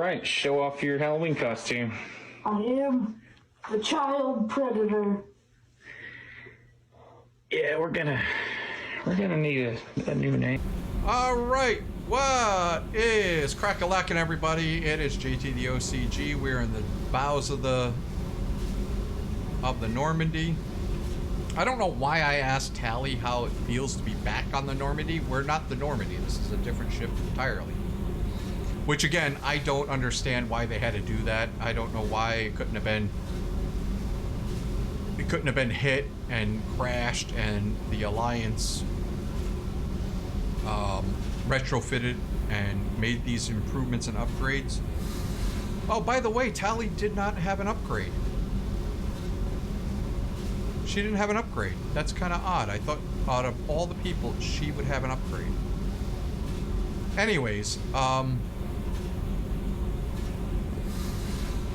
right, show off your Halloween costume. I am the child predator. Yeah, we're gonna need a new name. All right, what is crack-a-lackin', everybody? It is JT the OCG. We're in the bows of the Normandy. I don't know why I asked Tally how it feels to be back on the Normandy. We're not the Normandy. This is a different ship entirely. Which again, I don't understand why they had to do that. I don't know why it couldn't have been hit and crashed and the Alliance retrofitted and made these improvements and upgrades. Oh, by the way, Tally did not have an upgrade. She didn't have an upgrade. That's kind of odd. I thought out of all the people, she would have an upgrade. Anyways,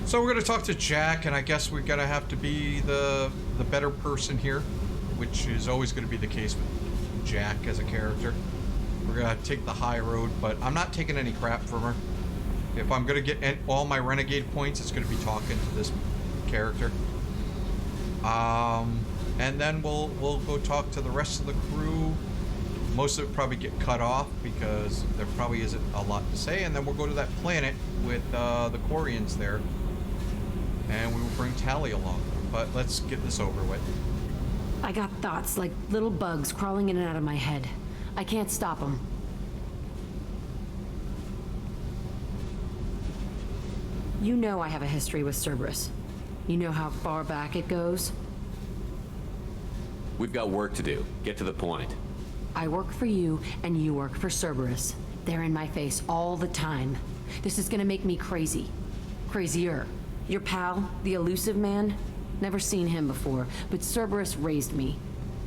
so we're going to talk to Jack, and I guess we're going to have to be the better person here, which is always going to be the case with Jack as a character. We're going to take the high road, but I'm not taking any crap from her. If I'm going to get all my renegade points, it's going to be talking to this character. And then we'll go talk to the rest of the crew. Most of it probably get cut off because there probably isn't a lot to say, and then we'll go to that planet with the Quarians there. And we will bring Tally along. But let's get this over with. I got thoughts like little bugs crawling in and out of my head. I can't stop them. You know I have a history with Cerberus. You know how far back it goes? We've got work to do. Get to the point. I work for you, and you work for Cerberus. They're in my face all the time. This is gonna make me crazy. Crazier. Your pal, the elusive man? Never seen him before, but Cerberus raised me.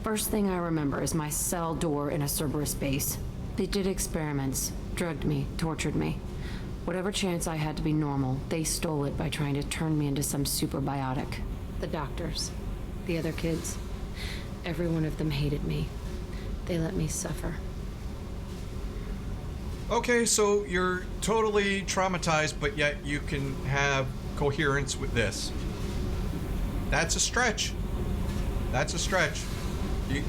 First thing I remember is my cell door in a Cerberus base. They did experiments, drugged me, tortured me. Whatever chance I had to be normal, they stole it by trying to turn me into some superbiotic. The doctors, the other kids, every one of them hated me. They let me suffer. Okay, so you're totally traumatized, but yet you can have coherence with this. That's a stretch. That's a stretch. You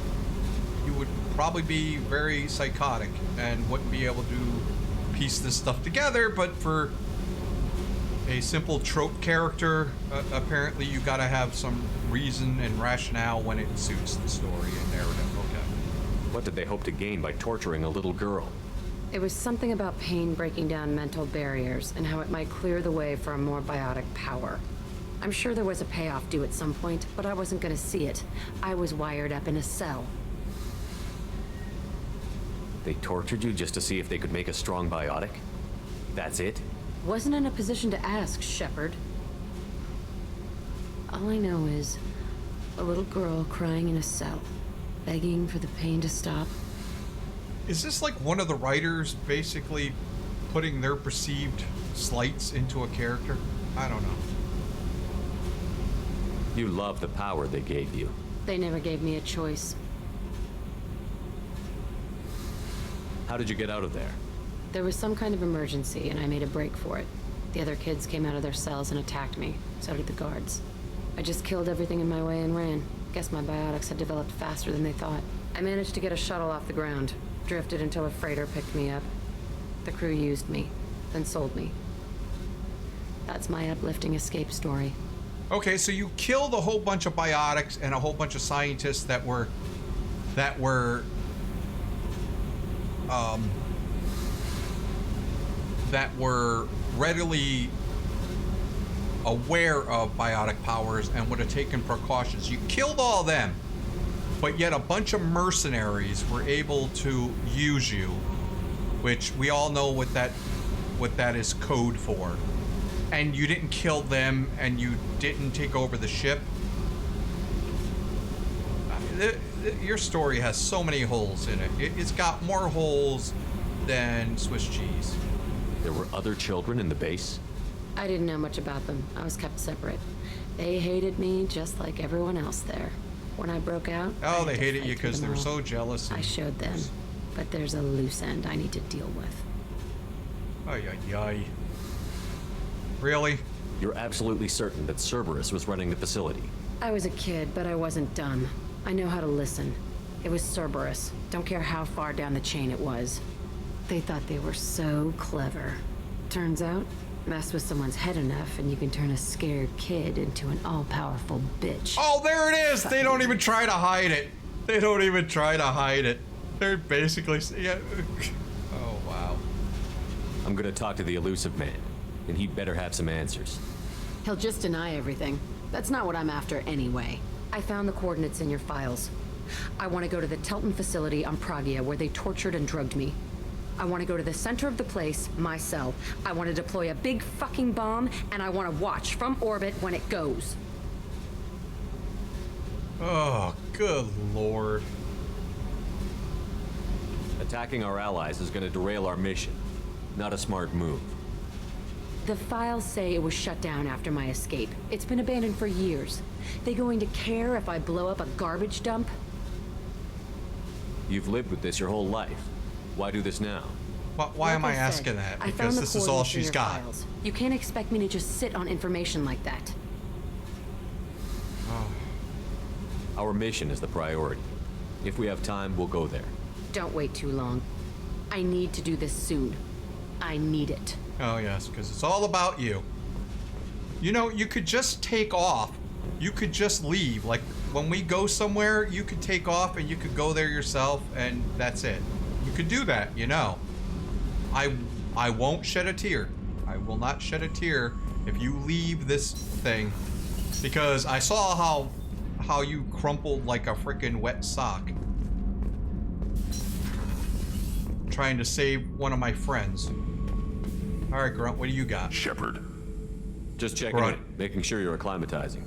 would probably be very psychotic and wouldn't be able to piece this stuff together, but for a simple trope character, apparently you gotta have some reason and rationale when it suits the story and narrative. Okay. What did they hope to gain by torturing a little girl? It was something about pain breaking down mental barriers and how it might clear the way for a more biotic power. I'm sure there was a payoff due at some point, but I wasn't gonna see it. I was wired up in a cell. They tortured you just to see if they could make a strong biotic? That's it? Wasn't in a position to ask, Shepard. All I know is a little girl crying in a cell, begging for the pain to stop. Is this like one of the writers basically putting their perceived slights into a character? I don't know. You love the power they gave you. They never gave me a choice. How did you get out of there? There was some kind of emergency, and I made a break for it. The other kids came out of their cells and attacked me. So did the guards. I just killed everything in my way and ran. Guess my biotics had developed faster than they thought. I managed to get a shuttle off the ground. Drifted until a freighter picked me up. The crew used me, then sold me. That's my uplifting escape story. Okay, so you killed a whole bunch of biotics and a whole bunch of scientists that were readily aware of biotic powers and would have taken precautions. You killed all of them, but yet a bunch of mercenaries were able to use you, which we all know what that is code for. And you didn't kill them, and you didn't take over the ship. Your story has so many holes in it. It's got more holes than Swiss cheese. There were other children in the base? I didn't know much about them. I was kept separate. They hated me just like everyone else there. When I broke out... Oh, they hated you because they were so jealous. I showed them. But there's a loose end I need to deal with. Ay, ay, ay. Really? You're absolutely certain that Cerberus was running the facility. I was a kid, but I wasn't dumb. I know how to listen. It was Cerberus. Don't care how far down the chain it was. They thought they were so clever. Turns out, mess with someone's head enough and you can turn a scared kid into an all-powerful bitch. Oh, there it is! They don't even try to hide it. They don't even try to hide it. They're basically... Yeah. Oh, wow. I'm gonna talk to the elusive man, and he'd better have some answers. He'll just deny everything. That's not what I'm after anyway. I found the coordinates in your files. I want to go to the Telton facility on Pragia where they tortured and drugged me. I want to go to the center of the place, my cell. I want to deploy a big fucking bomb, and I want to watch from orbit when it goes. Oh, good lord. Attacking our allies is gonna derail our mission. Not a smart move. The files say it was shut down after my escape. It's been abandoned for years. They going to care if I blow up a garbage dump? You've lived with this your whole life. Why do this now? Why am I Like said, asking that? I found Because the this is all coordinates in she's your got. files. You can't expect me to just sit on information like that. Our mission is the priority. If we have time, we'll go there. Don't wait too long. I need to do this soon. I need it. Oh, yes, because it's all about you. You know, you could just take off. You could just leave. Like, when we go somewhere, you could take off and you could go there yourself, and that's it. You could do that, you know. I won't shed a tear. I will not shed a tear if you leave this thing. Because I saw how you crumpled like a freaking wet sock. Trying to save one of my friends. Alright, Grunt, what do you got? Shepard, Just checking Right. in, making sure you're acclimatizing.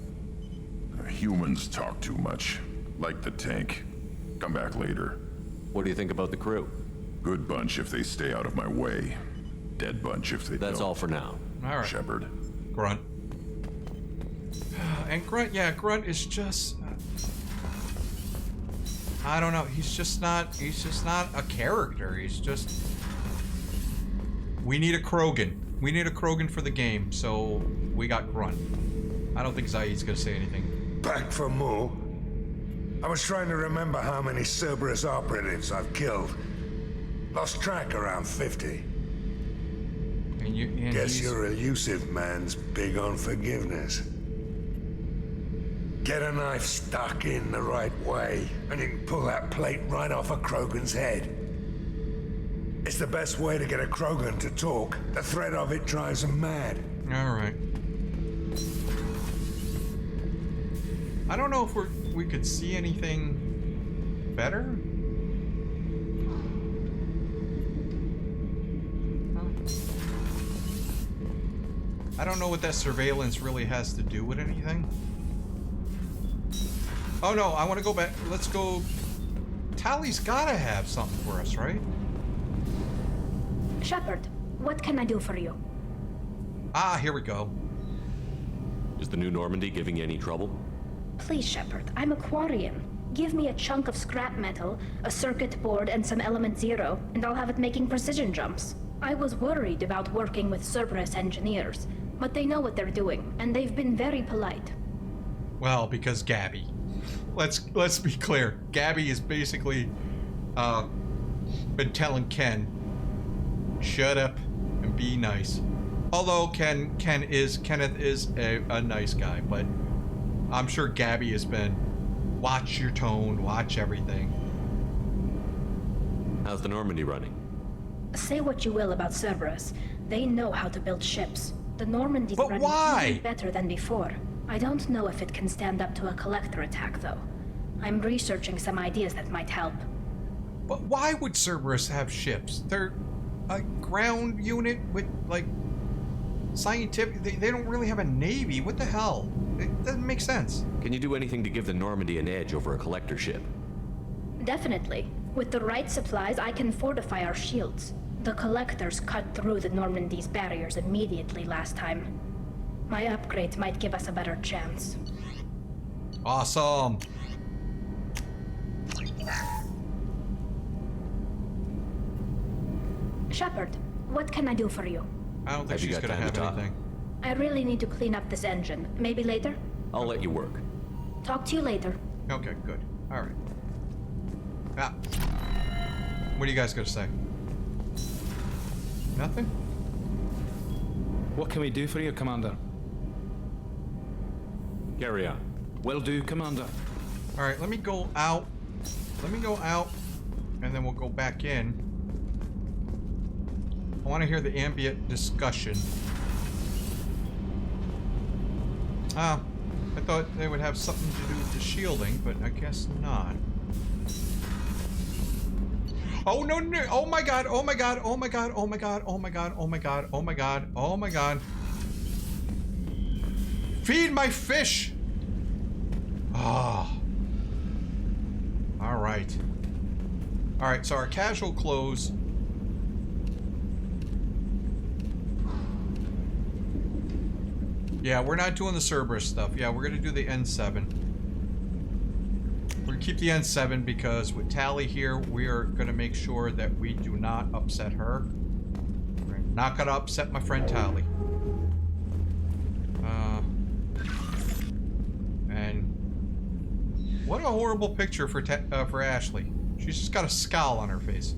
humans talk too much. Like the tank. Come back later. What do you think about the crew? Good bunch if they stay out of my way. Dead bunch if they That's don't. all for now. Alright, Shepard. Grunt. And Grunt, yeah, Grunt is just... I don't know, he's just not a character. He's just... We need a Krogan. We need a Krogan for the game, so we got Grunt. I don't think Zaid's gonna say anything. Back for more? I was trying to remember how many Cerberus operatives I've killed. Lost track around 50. And Guess he's- your elusive man's big on forgiveness. Get a knife stuck in the right way, and you can pull that plate right off a Krogan's head. It's the best way to get a Krogan to talk. The threat of it drives them mad. Alright. I don't know if we could see anything better. I don't know what that surveillance really has to do with anything. Oh no, I want to go back. Let's go. Tally's gotta have something for us, right? Shepard, what can I do for you? Ah, here we go. Is the new Normandy giving you any trouble? Please, Shepard, I'm a Quarian. Give me a chunk of scrap metal, a circuit board, and some element zero, and I'll have it making precision jumps. I was worried about working with Cerberus engineers, but they know what they're doing, and they've been very polite. Well, because Gabby. Let's be clear. Gabby is basically been telling Ken, shut up and be nice. Although Kenneth is a nice guy, but I'm sure Gabby has been watch your tone, watch everything. How's the Normandy running? Say what you will about Cerberus, they know how to build ships. The Normandy's But running why? even better than before. I don't know if it can stand up to a collector attack, though. I'm researching some ideas that might help. But why would Cerberus have ships? They're a ground unit with, like, scientific... They don't really have a navy. What the hell? It doesn't make sense. Can you do anything to give the Normandy an edge over a collector ship? Definitely. With the right supplies, I can fortify our shields. The collectors cut through the Normandy's barriers immediately last time. My upgrades might give us a better chance. Awesome. Shepard, what can I do for you? I don't think Have you she's got gonna time have to talk? anything. I really need to clean up this engine. Maybe later? I'll let you work. Talk to you later. Okay, good. All right. Ah. What are you guys gonna say? Nothing? What can we do for you, Commander? Carry on. Will do, Commander. All right, let me go out. Let me go out, and then we'll go back in. I want to hear the ambient discussion. Ah, I thought they would have something to do with the shielding, but I guess not. Oh no, no, oh my god, oh my god, oh my god, oh my god, oh my god, oh my god, oh my god, oh my god. Feed my fish! Ah. Alright. Alright, so our casual clothes. Yeah, we're not doing the Cerberus stuff. Yeah, we're gonna do the N7. We're gonna keep the N7 because with Tali here, we are gonna make sure that we do not upset her. We're not gonna upset my friend Tali. And what a horrible picture for Ashley. She's just got a scowl on her face.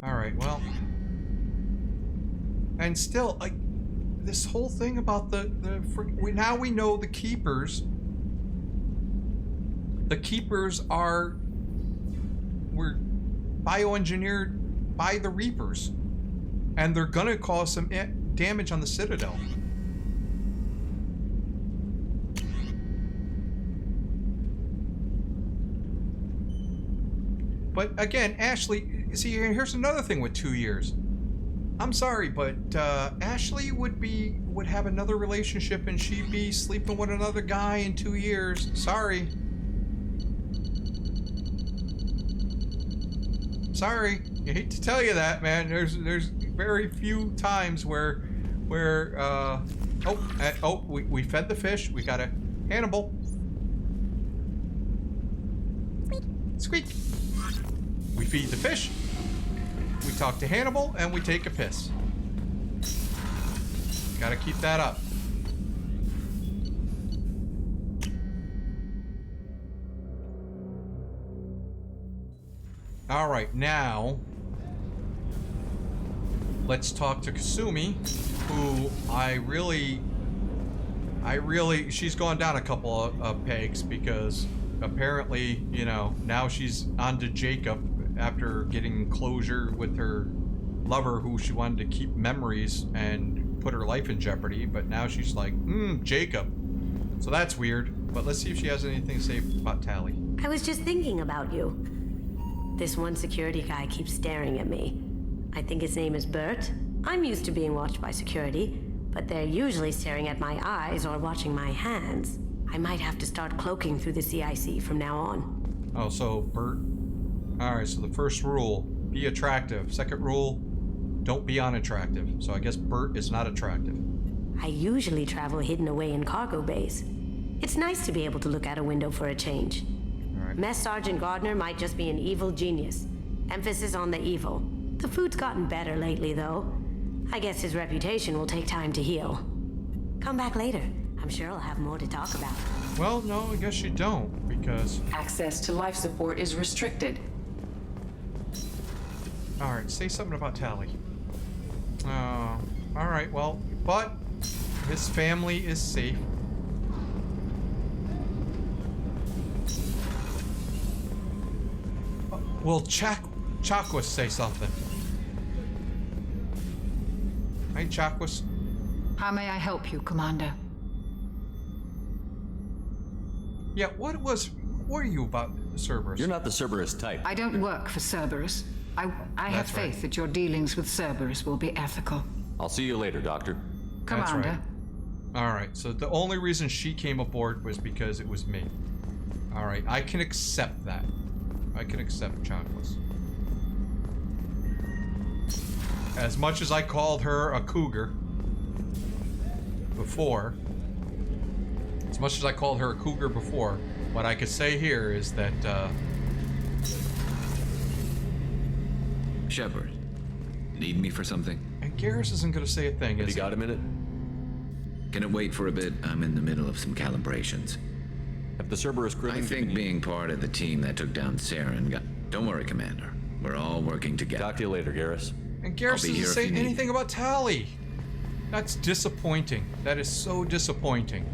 All right, well. And still, like, this whole thing about now we know the Keepers. The Keepers were bioengineered by the Reapers. And they're gonna cause some damage on the Citadel. But again, Ashley, see, here's another thing with 2 years. I'm sorry, but Ashley would have another relationship and she'd be sleeping with another guy in 2 years. Sorry. Sorry. I hate to tell you that, man. There's very few times where we fed the fish. We got a Hannibal. Squeak. We feed the fish. We talk to Hannibal and we take a piss. Gotta keep that up. All right, now let's talk to Kasumi, who she's gone down a couple of pegs because apparently, you know, now she's on to Jacob after getting closure with her lover who she wanted to keep memories and put her life in jeopardy, but now she's like, Jacob. So that's weird, but let's see if she has anything to say about Tali. I was just thinking about you. This one security guy keeps staring at me. I think his name is Bert. I'm used to being watched by security, but they're usually staring at my eyes or watching my hands. I might have to start cloaking through the CIC from now on. Oh, so Bert. Alright, so the first rule, be attractive. Second rule, don't be unattractive. So I guess Bert is not attractive. I usually travel hidden away in cargo bays. It's nice to be able to look out a window for a change. Alright. Mess Sergeant Gardner might just be an evil genius. Emphasis on the evil. The food's gotten better lately, though. I guess his reputation will take time to heal. Come back later. I'm sure I'll have more to talk about. Well, no, I guess you don't, because... Access to life support is restricted. Alright, say something about Tali. Alright, well, but his family is safe. Will Chakwas say something? Hey, Chakwas. How may I help you, Commander? Yeah, what are you about, Cerberus? You're not the Cerberus type. I don't work for Cerberus. I have That's right. faith that your dealings with Cerberus will be ethical. I'll see you later, Doctor. Commander. Alright, so the only reason she came aboard was because it was me. Alright, I can accept that. I can accept Chakwas. As much as I called her a cougar before, what I could say here is that, Shepard, Need me for something? And Garrus isn't going to say a thing, Have is you he? got a minute? Can it wait for a bit? I'm in the middle of some calibrations. Have the Cerberus crew... I think being part of the team that took down Saren got... Don't worry, Commander. We're all working together. Talk to you later, Garrus. And Garrus doesn't say anything about Tali. That's disappointing. That is so disappointing.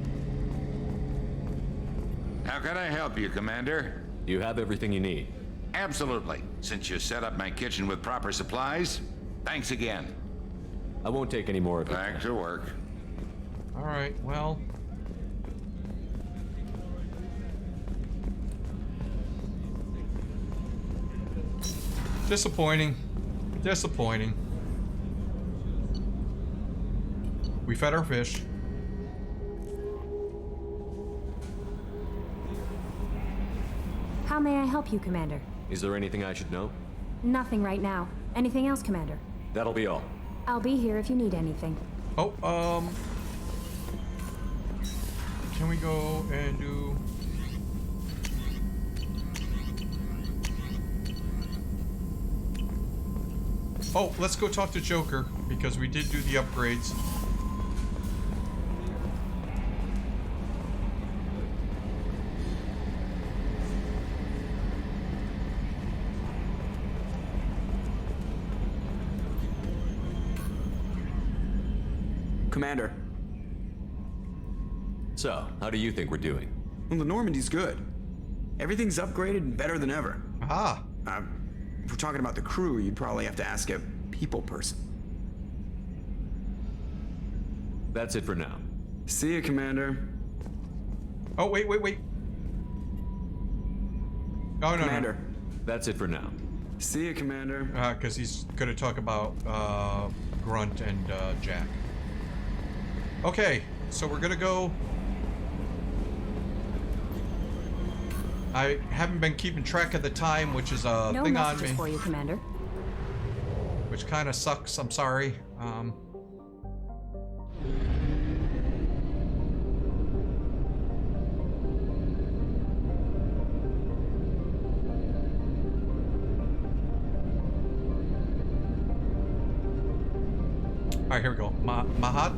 How can I help you, Commander? You have everything you need. Absolutely. Since you set up my kitchen with proper supplies, thanks again. I won't take any more of it. Back to work. All right, well... Disappointing. Disappointing. We fed our fish. How may I help you, Commander? Is there anything I should know? Nothing right now. Anything else, Commander? That'll be all. I'll be here if you need anything. Oh, can we go and do... Oh, let's go talk to Joker, because we did do the upgrades. Commander. So, how do you think we're doing? Well, the Normandy's good. Everything's upgraded and better than ever. Ah. If we're talking about the crew, you'd probably have to ask a people person. That's it for now. See you, Commander. Oh, wait. Oh, no, Commander. no. That's it for now. See you, Commander. Because he's going to talk about Grunt and Jack. Okay, so we're going to go... I haven't been keeping track of the time, which is a No thing on messages me. for you, Commander. Which kind of sucks, I'm sorry. Alright, here we go. Mahat.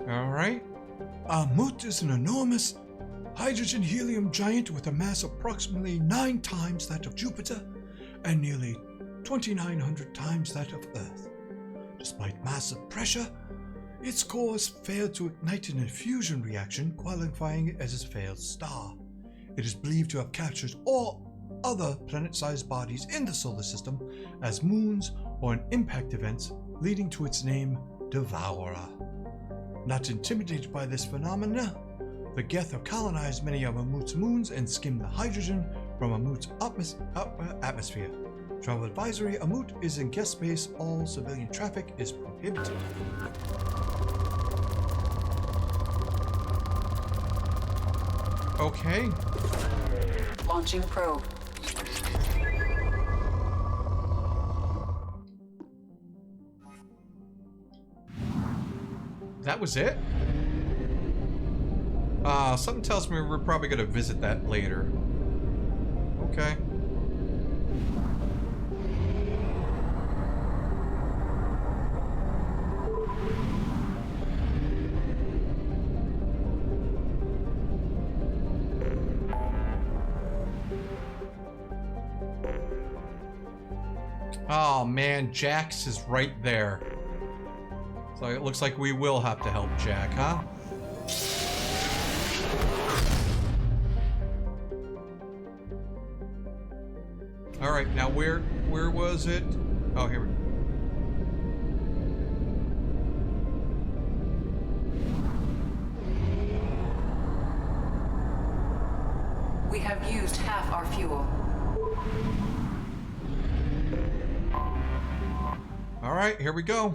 Alright. Amut is an enormous hydrogen-helium giant with a mass approximately 9 times that of Jupiter and nearly 2,900 times that of Earth. Despite massive pressure, its core has failed to ignite an fusion reaction, qualifying it as a failed star. It is believed to have captured all other planet-sized bodies in the solar system as moons or in impact events, leading to its name, Devourer. Not intimidated by this phenomena, the Geth have colonized many of Amut's moons and skimmed the hydrogen from Amut's atmosphere. Travel advisory: Amut is in guest space. All civilian traffic is prohibited. Okay. Launching probe. That was it? Something tells me we're probably gonna visit that later. Okay. Oh man, Jax is right there. So it looks like we will have to help Jack, huh? Alright, now where was it? Oh, here we go. We have used half our fuel. Alright, here we go.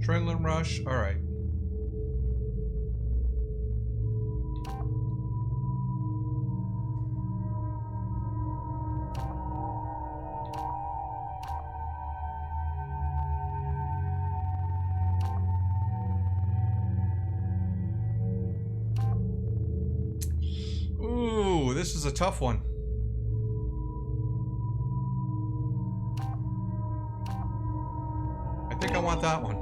Adrenaline rush. All right. Ooh, this is a tough one. I think I want that one.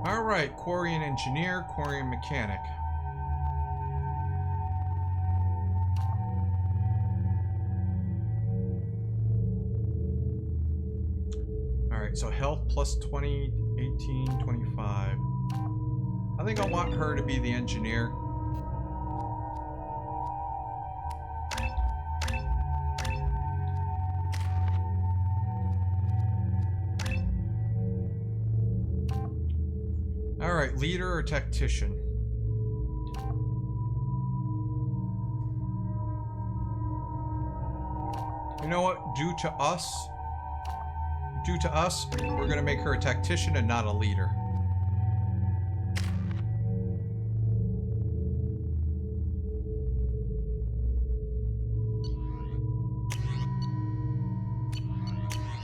All right, Quarian engineer, Quarian mechanic. So health plus 20, 18, 25. I think I want her to be the engineer. All right, leader or tactician? You know what? Due to us, we're gonna make her a tactician and not a leader.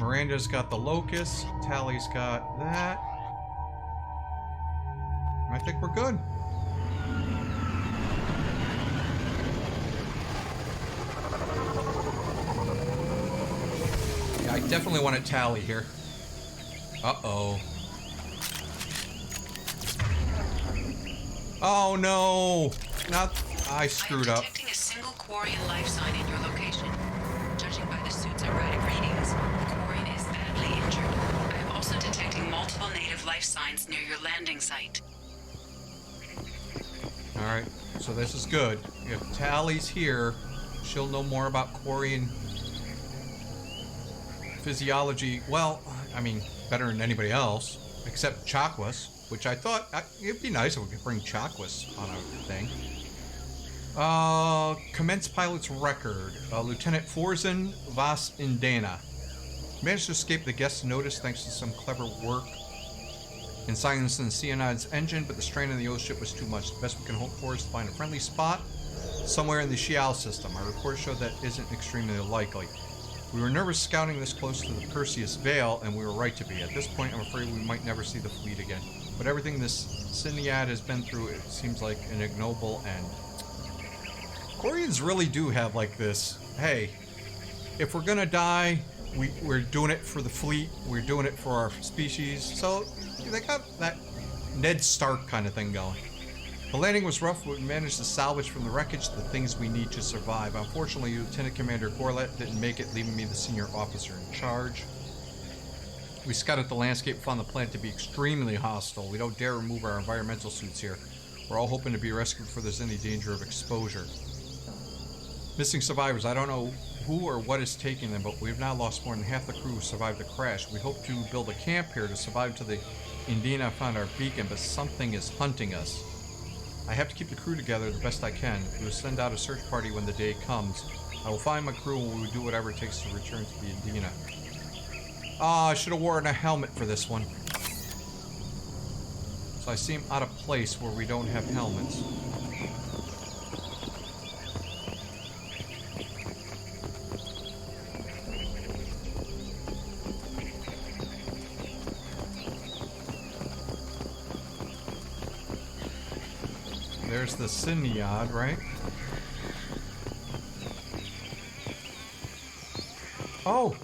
Miranda's got the locust, Tally's got that. I think we're good. I definitely want to Tally here. Uh-oh. Oh no! I screwed up. Detecting a single Quarian life sign in your location. Judging by the suit's erratic readings, the Quarian is badly injured. I am also detecting multiple native life signs near your landing site. Alright, so this is good. If Tally's here, she'll know more about Quarian physiology. Well, I mean, better than anybody else, except Chakwas, which I thought it'd be nice if we could bring Chakwas on our thing. Commence pilot's record. Lieutenant Forzan Vas Indana. Managed to escape the guest's notice thanks to some clever work in silencing the Cyanid's engine, but the strain on the old ship was too much. The best we can hope for is to find a friendly spot somewhere in the Shial system. Our report showed that isn't extremely likely. We were nervous scouting this close to the Perseus Veil, and we were right to be. At this point, I'm afraid we might never see the fleet again. But everything this Cinead has been through, it seems like an ignoble end. Quarians really do have like this, hey, if we're gonna die, we're doing it for the fleet, we're doing it for our species. So they got that Ned Stark kind of thing going. The landing was rough, but we managed to salvage from the wreckage the things we need to survive. Unfortunately, Lieutenant Commander Gorlet didn't make it, leaving me the senior officer in charge. We scouted the landscape, found the planet to be extremely hostile. We don't dare remove our environmental suits here. We're all hoping to be rescued before there's any danger of exposure. Missing survivors. I don't know who or what is taking them, but we've now lost more than half the crew who survived the crash. We hope to build a camp here to survive till the Indina found our beacon, but something is hunting us. I have to keep the crew together the best I can. We will send out a search party when the day comes. I will find my crew and we will do whatever it takes to return to the Indina. I should have worn a helmet for this one. So I seem out of place where we don't have helmets. There's the Cinead, right? Oh!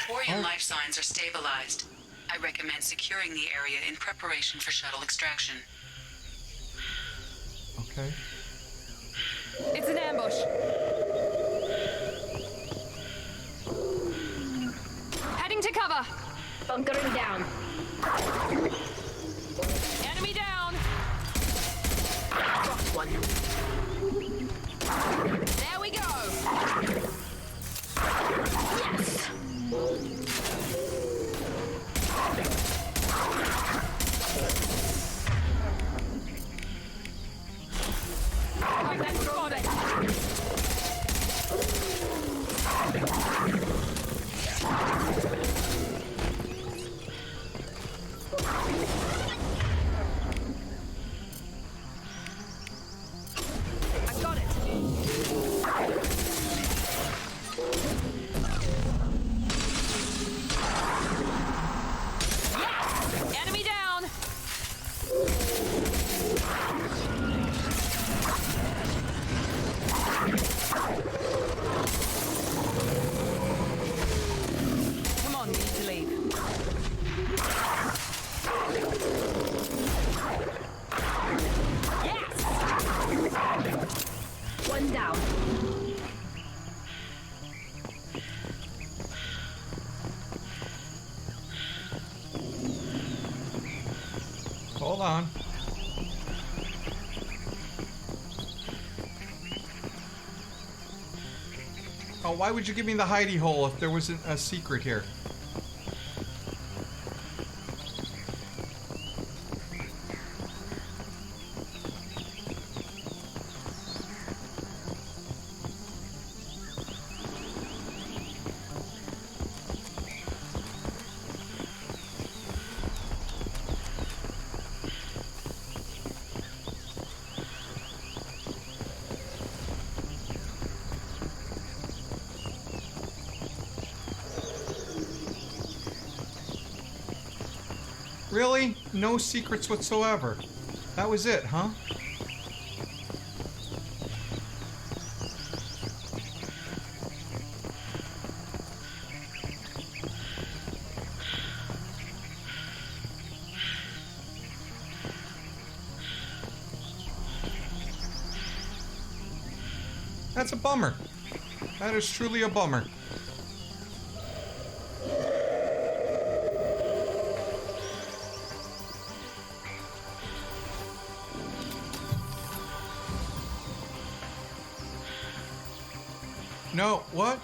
Quarian life signs are stabilized. I recommend securing the area in preparation for shuttle extraction. Okay. It's an ambush. Heading to cover. Bunkering down. Enemy down. Dropped one. There we go. Yes. hold on. Oh, why would you give me the hidey hole if there wasn't a secret here? Really? No secrets whatsoever. That was it, huh? That's a bummer. That is truly a bummer. No, what?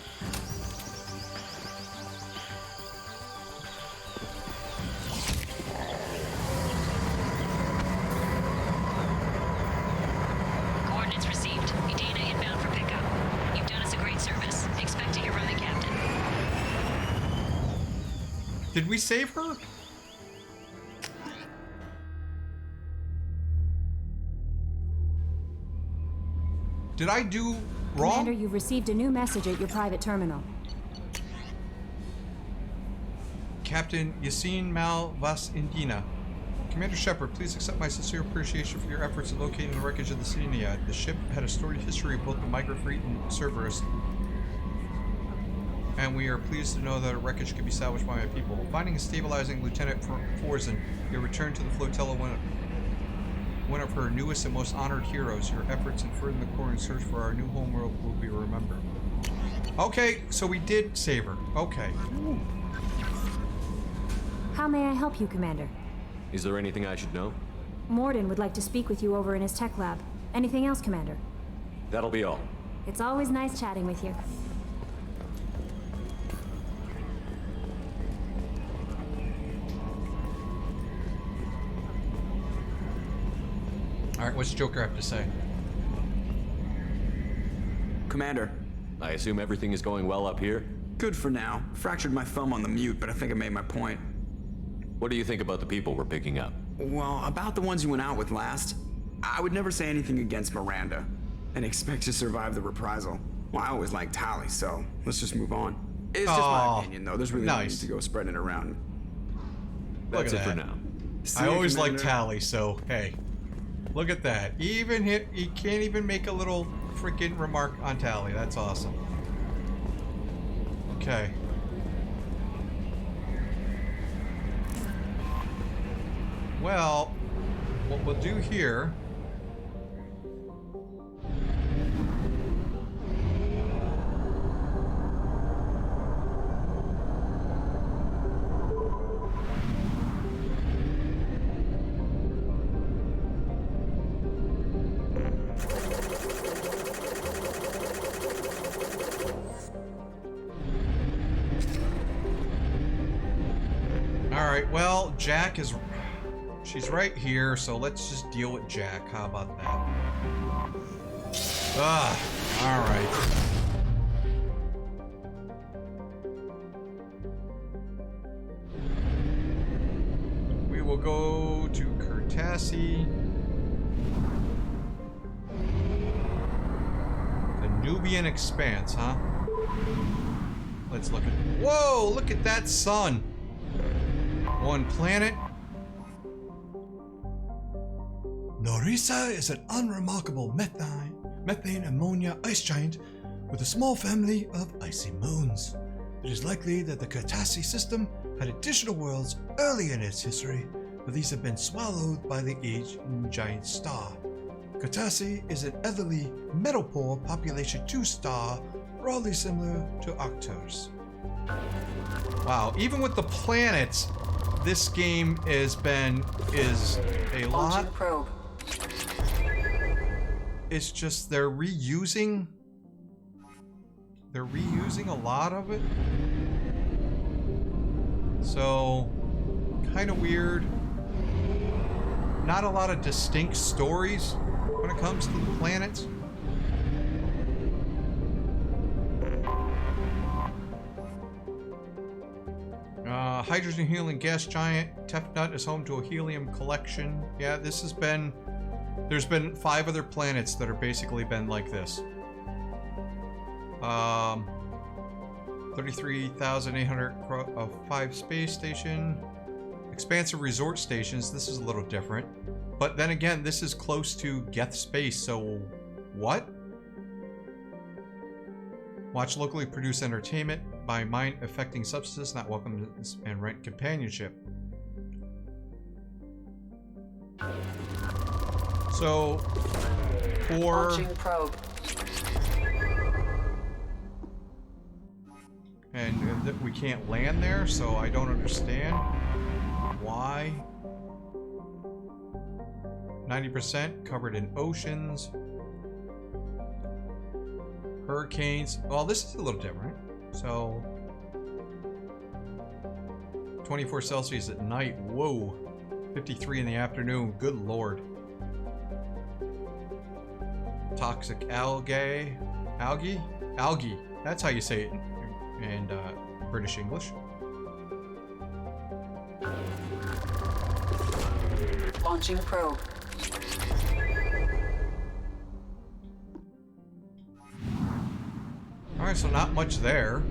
Coordinates received. Edina inbound for pickup. You've done us a great service. Expect to hear from the captain. Did we save her? Did I do wrong? Commander, you've received a new message at your private terminal. Captain Yassine Mal Vas Indina. Commander Shepard, please accept my sincere appreciation for your efforts in locating the wreckage of the City Naiad. The ship had a storied history of both the migrant fleet and Cerberus, and we are pleased to know that a wreckage can be salvaged by my people. Finding and stabilizing Lieutenant Forzen, your return to the flotilla one of her newest and most honored heroes. Your efforts in furthering the Quarian search for our new homeworld will be remembered. Okay, so we did save her. Okay. Ooh. How may I help you, Commander? Is there anything I should know? Morden would like to speak with you over in his tech lab. Anything else, Commander? That'll be all. It's always nice chatting with you. Alright, what's Joker have to say? Commander. I assume everything is going well up here? Good for now. Fractured my thumb on the mute, but I think I made my point. What do you think about the people we're picking up? Well, about the ones you went out with last, I would never say anything against Miranda and expect to survive the reprisal. Well, I always liked Tali, so let's just move on. It's just my opinion, though. There's really no need to go spreading it around. That's it for now. I always liked Tali, so hey. Look at that. Even he can't even make a little freaking remark on Tali. That's awesome. Okay. Well, what we'll do here... Alright, well, Jack is... She's right here, so let's just deal with Jack. How about that? Alright. We will go to Kurtasi. The Nubian Expanse, huh? Let's look at... Whoa! Look at that sun! One planet. Norisa is an unremarkable methane ammonia ice giant with a small family of icy moons. It is likely that the Kurtasi system had additional worlds early in its history, but these have been swallowed by the aging giant star. Kurtasi is an earthly metal-poor population 2 star, broadly similar to Arcturus. Wow, even with the planets, this game is a lot. Probe. It's just they're reusing a lot of it. So kind of weird. Not a lot of distinct stories when it comes to the planets. Hydrogen helium gas giant. Tefnut is home to a helium collection. Yeah, this has been... There's been 5 other planets that are basically been like this. 33,805 space station. Expansive resort stations. This is a little different. But then again, this is close to Geth space, so what? Watch locally produced entertainment by mind-affecting substances not welcome and rent companionship. So, for... Launching probe. And that we can't land there, so I don't understand why. 90% covered in oceans. Hurricanes. Well, this is a little different. So, 24 Celsius at night. Whoa. 53 in the afternoon. Good lord. Toxic algae. Algae. That's how you say it in British English. Launching probe. Alright, so not much there.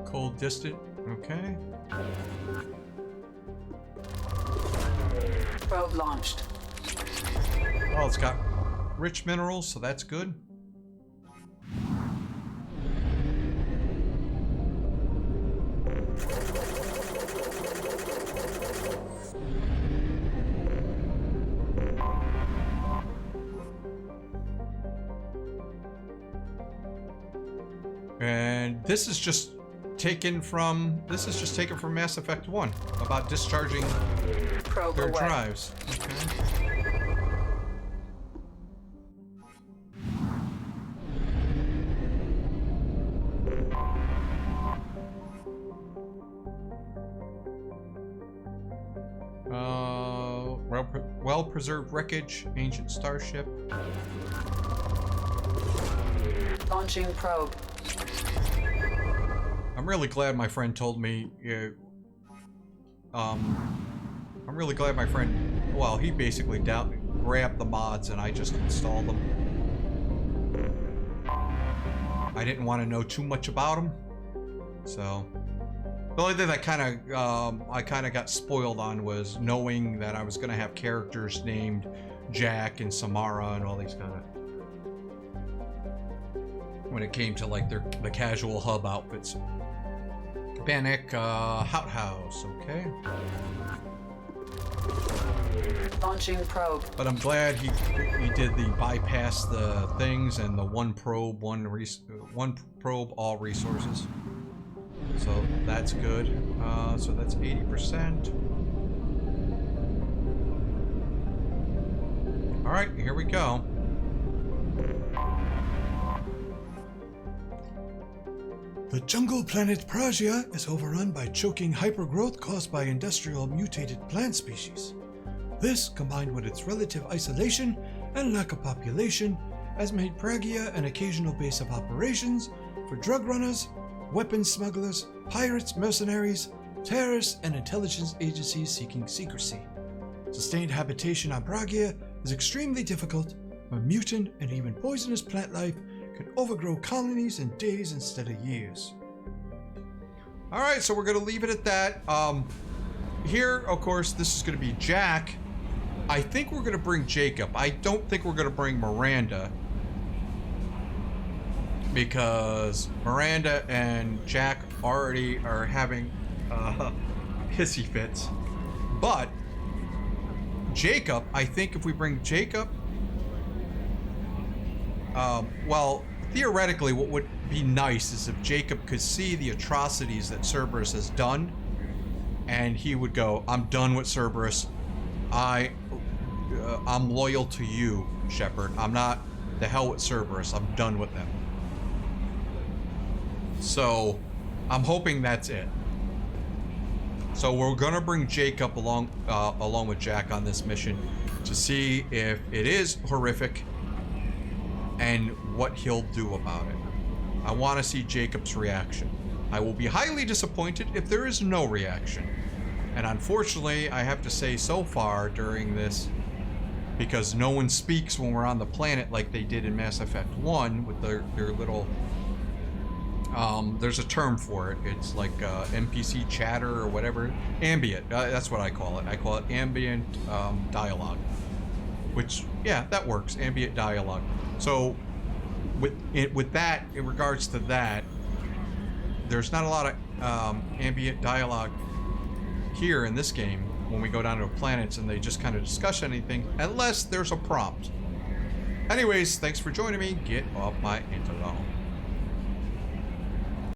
Cold distant, okay. Probe launched. Oh, it's got rich minerals, so that's good. And this is just taken from Mass Effect 1 about discharging Probe their away. drives. Okay. Well-preserved wreckage, ancient starship. Launching probe. I'm really glad my friend told me. I'm really glad my friend. Well, he basically grabbed the mods and I just installed them. I didn't want to know too much about them, so the only thing that I kind of got spoiled on was knowing that I was gonna have characters named Jack and Samara and all these kind of. When it came to like the casual hub outfits. Bannock, Outhouse, okay. Launching probe. But I'm glad he did the bypass the things and the one probe, all resources. So that's good. So that's 80%. All right, here we go. The jungle planet Pragia is overrun by choking hypergrowth caused by industrial mutated plant species. This, combined with its relative isolation and lack of population, has made Pragia an occasional base of operations for drug runners, weapons smugglers, pirates, mercenaries, terrorists, and intelligence agencies seeking secrecy. Sustained habitation on Pragia is extremely difficult, where mutant and even poisonous plant life can overgrow colonies in days instead of years. All right, so we're gonna leave it at that. Here, of course, this is gonna be Jack. I think we're gonna bring Jacob. I don't think we're gonna bring Miranda, because Miranda and Jack already are having hissy fits. But Jacob, I think if we bring Jacob, well, theoretically, what would be nice is if Jacob could see the atrocities that Cerberus has done, and he would go, I'm done with Cerberus. I'm loyal to you, Shepard. I'm not the hell with Cerberus. I'm done with them. So, I'm hoping that's it. So we're gonna bring Jacob along with Jack on this mission to see if it is horrific and what he'll do about it. I want to see Jacob's reaction. I will be highly disappointed if there is no reaction. And unfortunately, I have to say so far during this, because no one speaks when we're on the planet like they did in Mass Effect 1 with their little... there's a term for it. It's like NPC chatter or whatever. Ambient. That's what I call it. I call it ambient dialogue. Which, yeah, that works. Ambient dialogue. So, with that, in regards to that, there's not a lot of ambient dialogue here in this game when we go down to planets and they just kind of discuss anything, unless there's a prompt. Anyways, thanks for joining me. Get off my interlock.